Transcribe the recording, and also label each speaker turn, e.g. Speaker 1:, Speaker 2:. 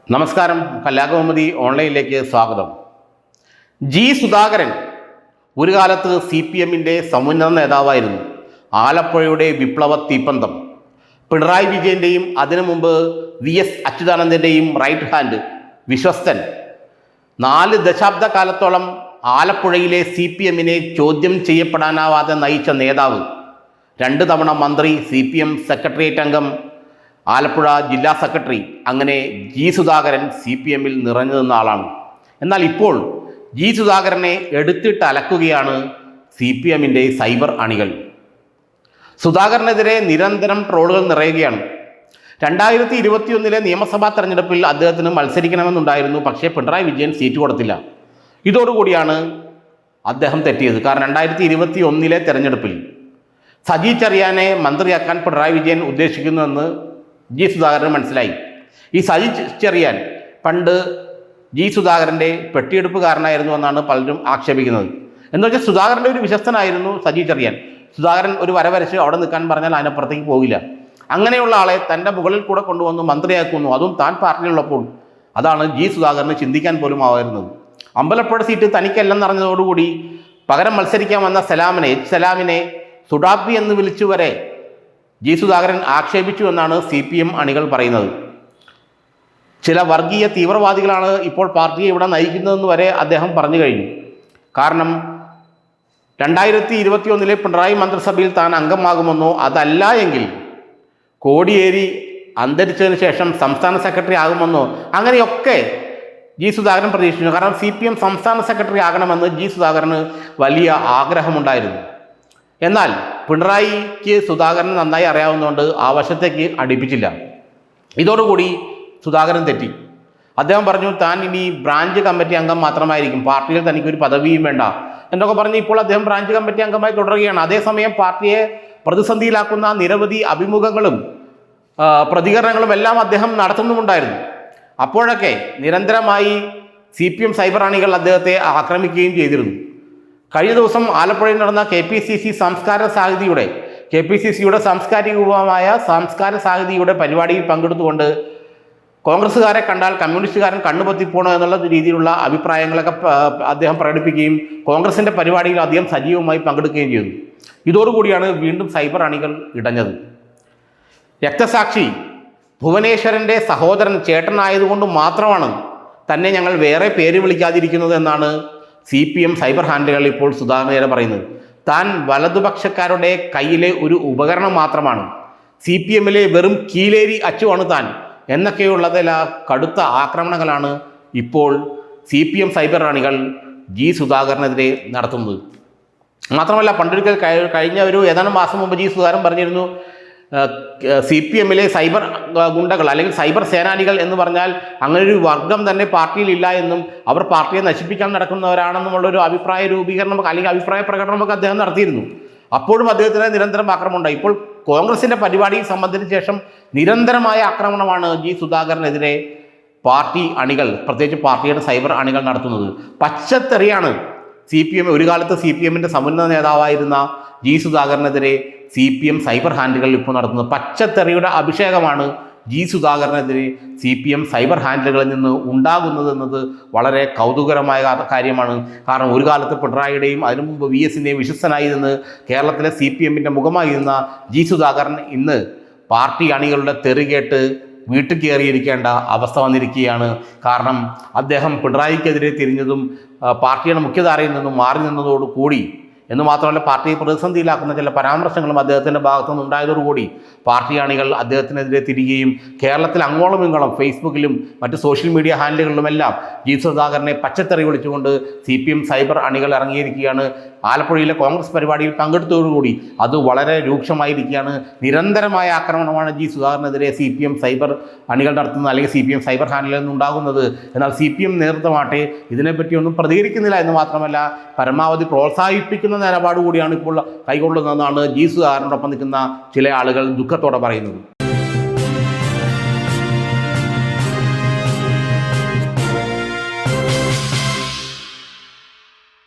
Speaker 1: നമസ്കാരം. കലാകൗമുദി ഓൺലൈനിലേക്ക് സ്വാഗതം. ജി സുധാകരൻ ഒരു കാലത്ത് CPM-ന്റെ സമുന്നത നേതാവായിരുന്നു. ആലപ്പുഴയുടെ വിപ്ലവ തീപ്പന്തം. പിണറായി വിജയൻ്റെയും അതിനു മുമ്പ് VS അച്യുതാനന്ദൻ്റെയും റൈറ്റ് ഹാൻഡ്, വിശ്വസ്തൻ. 4 ദശാബ്ദ കാലത്തോളം ആലപ്പുഴയിലെ CPM-നെ ചോദ്യം ചെയ്യപ്പെടാനാവാതെ നയിച്ച നേതാവ്. 2 തവണ മന്ത്രി, CPM സെക്രട്ടേറിയറ്റ് അംഗം, ആലപ്പുഴ ജില്ലാ സെക്രട്ടറി. അങ്ങനെ ജി സുധാകരൻ CPM-ൽ നിറഞ്ഞു നിന്ന ആളാണ്. എന്നാൽ ഇപ്പോൾ ജി സുധാകരനെ എടുത്തിട്ട് അലക്കുകയാണ് CPM-ന്റെ സൈബർ അണികൾ. സുധാകരനെതിരെ നിരന്തരം ട്രോളുകൾ നിറയുകയാണ്. 2021 നിയമസഭാ തെരഞ്ഞെടുപ്പിൽ അദ്ദേഹത്തിന് മത്സരിക്കണമെന്നുണ്ടായിരുന്നു. പക്ഷേ പിണറായി വിജയൻ സീറ്റ് കൊടുത്തില്ല. ഇതോടുകൂടിയാണ് അദ്ദേഹം തെറ്റിയത്. കാരണം 2021 തെരഞ്ഞെടുപ്പിൽ സജി ചെറിയാനെ മന്ത്രിയാക്കാൻ പിണറായി വിജയൻ ഉദ്ദേശിക്കുന്നുവെന്ന് ജി സുധാകരന് മനസ്സിലായി. ഈ സജി ചെറിയാൻ പണ്ട് ജി സുധാകരൻ്റെ പെട്ടിയെടുപ്പുകാരനായിരുന്നു എന്നാണ് പലരും ആക്ഷേപിക്കുന്നത്. എന്ന് വെച്ചാൽ സുധാകരൻ്റെ ഒരു വിശ്വസ്തനായിരുന്നു സജി ചെറിയാൻ. സുധാകരൻ ഒരു വരച്ച് അവിടെ നിൽക്കാൻ പറഞ്ഞാൽ അതിനപ്പുറത്തേക്ക് പോകില്ല. അങ്ങനെയുള്ള ആളെ തൻ്റെ മുകളിൽ കൂടെ കൊണ്ടുവന്ന് മന്ത്രിയാക്കുന്നു, അതും താൻ പാർട്ടിയിലുള്ളപ്പോൾ. അതാണ് ജി സുധാകരന് ചിന്തിക്കാൻ പോലും ആവായിരുന്നത്. അമ്പലപ്പുഴ സീറ്റ് തനിക്കല്ലെന്ന് അറിഞ്ഞതോടുകൂടി പകരം മത്സരിക്കാൻ വന്ന സലാമിനെ സുഡാപ്പി എന്ന് വിളിച്ചു വരെ ജി സുധാകരൻ ആക്ഷേപിച്ചു എന്നാണ് CPM അണികൾ പറയുന്നത്. ചില വർഗീയ തീവ്രവാദികളാണ് ഇപ്പോൾ പാർട്ടിയെ ഇവിടെ നയിക്കുന്നതെന്ന് വരെ അദ്ദേഹം പറഞ്ഞു കഴിഞ്ഞു. കാരണം 2021 പിണറായി മന്ത്രിസഭയിൽ താൻ അംഗമാകുമെന്നോ അതല്ല എങ്കിൽ കോടിയേരി അന്തരിച്ചതിന് ശേഷം സംസ്ഥാന സെക്രട്ടറി ആകുമെന്നോ അങ്ങനെയൊക്കെ ജി സുധാകരൻ പ്രതീക്ഷിച്ചു. കാരണം CPM സംസ്ഥാന സെക്രട്ടറി ആകണമെന്ന് ജി സുധാകരന് വലിയ ആഗ്രഹമുണ്ടായിരുന്നു. എന്നാൽ പിണറായിക്ക് സുധാകരൻ നന്നായി അറിയാവുന്നതുകൊണ്ട് ആ വശത്തേക്ക് അടുപ്പിച്ചില്ല. ഇതോടുകൂടി സുധാകരൻ തെറ്റി. അദ്ദേഹം പറഞ്ഞു താൻ ഇനി ബ്രാഞ്ച് കമ്മിറ്റി അംഗം മാത്രമായിരിക്കും, പാർട്ടിയിൽ തനിക്കൊരു പദവിയും വേണ്ട എന്നൊക്കെ പറഞ്ഞ് ഇപ്പോൾ അദ്ദേഹം ബ്രാഞ്ച് കമ്മിറ്റി അംഗമായി തുടരുകയാണ്. അതേസമയം പാർട്ടിയെ പ്രതിസന്ധിയിലാക്കുന്ന നിരവധി അഭിമുഖങ്ങളും പ്രതികരണങ്ങളും എല്ലാം അദ്ദേഹം നടത്തുന്നുമുണ്ടായിരുന്നു. അപ്പോഴൊക്കെ നിരന്തരമായി CPM സൈബർ അണികൾ അദ്ദേഹത്തെ ആക്രമിക്കുകയും ചെയ്തിരുന്നു. കഴിഞ്ഞ ദിവസം ആലപ്പുഴയിൽ നടന്ന KPCCയുടെ സാംസ്കാരിക വിഭാഗമായ സാംസ്കാര സാഹിതിയുടെ പരിപാടിയിൽ പങ്കെടുത്തുകൊണ്ട് കോൺഗ്രസ്സുകാരെ കണ്ടാൽ കമ്മ്യൂണിസ്റ്റുകാരൻ കണ്ണുപൊത്തിപ്പോണോ എന്നുള്ള രീതിയിലുള്ള അഭിപ്രായങ്ങളൊക്കെ അദ്ദേഹം പ്രകടിപ്പിക്കുകയും കോൺഗ്രസിൻ്റെ പരിപാടിയിൽ അദ്ദേഹം സജീവമായി പങ്കെടുക്കുകയും ചെയ്തു. ഇതോടുകൂടിയാണ് വീണ്ടും സൈബർ അണികൾ ഇടഞ്ഞത്. രക്തസാക്ഷി ഭുവനേശ്വരൻ്റെ സഹോദരൻ ചേട്ടനായതുകൊണ്ട് മാത്രമാണ് തന്നെ ഞങ്ങൾ വേറെ പേര് വിളിക്കാതിരിക്കുന്നത് എന്നാണ് CPM സൈബർ ഹാൻഡിലുകൾ ഇപ്പോൾ സുധാകരനെ പറയുന്നത്. താൻ വലതുപക്ഷക്കാരുടെ കയ്യിലെ ഒരു ഉപകരണം മാത്രമാണ്, CPM-ലെ വെറും കീലേരി അച്ചുവാണ് താൻ എന്നൊക്കെയുള്ളതിൽ കടുത്ത ആക്രമണങ്ങളാണ് ഇപ്പോൾ CPM സൈബർ അണികൾ ജി സുധാകരനെതിരെ നടത്തുന്നത്. മാത്രമല്ല പണ്ടൊരിക്കൽ കഴിഞ്ഞ ഏതാനും മാസം മുമ്പ് ജി സുധാകരൻ പറഞ്ഞിരുന്നു, CPM-ലെ സൈബർ ഗുണ്ടകൾ അല്ലെങ്കിൽ സൈബർ സേനാനികൾ എന്ന് പറഞ്ഞാൽ അങ്ങനൊരു വർഗം തന്നെ പാർട്ടിയിലില്ല എന്നും അവർ പാർട്ടിയെ നശിപ്പിക്കാൻ നടക്കുന്നവരാണെന്നുമുള്ളൊരു അഭിപ്രായ രൂപീകരണം അല്ലെങ്കിൽ അഭിപ്രായ പ്രകടനമൊക്കെ അദ്ദേഹം നടത്തിയിരുന്നു. അപ്പോഴും അദ്ദേഹത്തിന് നിരന്തരം ആക്രമണമുണ്ടായി. ഇപ്പോൾ കോൺഗ്രസിൻ്റെ പരിപാടി സംബന്ധിച്ച ശേഷം നിരന്തരമായ ആക്രമണമാണ് ജി സുധാകരനെതിരെ പാർട്ടി അണികൾ, പ്രത്യേകിച്ച് പാർട്ടിയുടെ സൈബർ അണികൾ നടത്തുന്നത്. പച്ചത്തെറിയാണ് ഒരു കാലത്ത് CPM-ന്റെ സമുന്നത നേതാവായിരുന്ന ജി സുധാകരനെതിരെ CPM സൈബർ ഹാൻഡിലുകൾ ഇപ്പോൾ നടത്തുന്നത്. പച്ചത്തെറിയുടെ അഭിഷേകമാണ് ജി സുധാകരനെതിരെ CPM സൈബർ ഹാൻഡിലുകളിൽ നിന്ന് ഉണ്ടാകുന്നത് വളരെ കൗതുകരമായ കാര്യമാണ്. കാരണം ഒരു കാലത്ത് പിണറായിയുടെയും അതിനു മുമ്പ് VS-ൻ്റെയും വിശ്വസ്തനായി നിന്ന് കേരളത്തിലെ CPM-ന്റെ മുഖമായിരുന്ന ജി സുധാകരൻ ഇന്ന് പാർട്ടി അണികളുടെ തെറി കേട്ട് വീട്ടിൽ കയറിയിരിക്കേണ്ട അവസ്ഥ വന്നിരിക്കുകയാണ്. കാരണം അദ്ദേഹം പിണറായിക്കെതിരെ തിരിഞ്ഞതും പാർട്ടിയുടെ മുഖ്യധാരയിൽ നിന്നും മാറി നിന്നതോടുകൂടി എന്ന് മാത്രമല്ല പാർട്ടിയെ പ്രതിസന്ധിയിലാക്കുന്ന ചില പരാമർശങ്ങളും അദ്ദേഹത്തിൻ്റെ ഭാഗത്തുനിന്ന് ഉണ്ടായതോടുകൂടി പാർട്ടി അണികൾ അദ്ദേഹത്തിനെതിരെ തിരികുകയും കേരളത്തിൽ അങ്ങോളം ഇങ്ങോളം ഫേസ്ബുക്കിലും മറ്റ് സോഷ്യൽ മീഡിയ ഹാൻഡിലുകളിലുമെല്ലാം ജി സുധാകരനെ പച്ചത്തെറി വിളിച്ചുകൊണ്ട് CPM സൈബർ അണികൾ ഇറങ്ങിയിരിക്കുകയാണ്. ആലപ്പുഴയിലെ കോൺഗ്രസ് പരിപാടിയിൽ പങ്കെടുത്തതോടുകൂടി അത് വളരെ രൂക്ഷമായിരിക്കുകയാണ്. നിരന്തരമായ ആക്രമണമാണ് ജി സുധാകരനെതിരെ CPM സൈബർ അണികൾ നടത്തുന്നത് അല്ലെങ്കിൽ CPM സൈബർ ഹാൻഡിലിൽ നിന്നുണ്ടാകുന്നത്. എന്നാൽ CPM നേതൃത്വമാട്ടെ ഇതിനെപ്പറ്റിയൊന്നും പ്രതികരിക്കുന്നില്ല എന്ന് മാത്രമല്ല പരമാവധി പ്രോത്സാഹിപ്പിക്കുന്ന നിലപാട് കൂടിയാണ് ഇപ്പോൾ കൈക്കൊള്ളുന്നതെന്നാണ് ജി സുധാകരനോടൊപ്പം നിൽക്കുന്ന ചില ആളുകൾ ദുഃഖത്തോടെ പറയുന്നത്.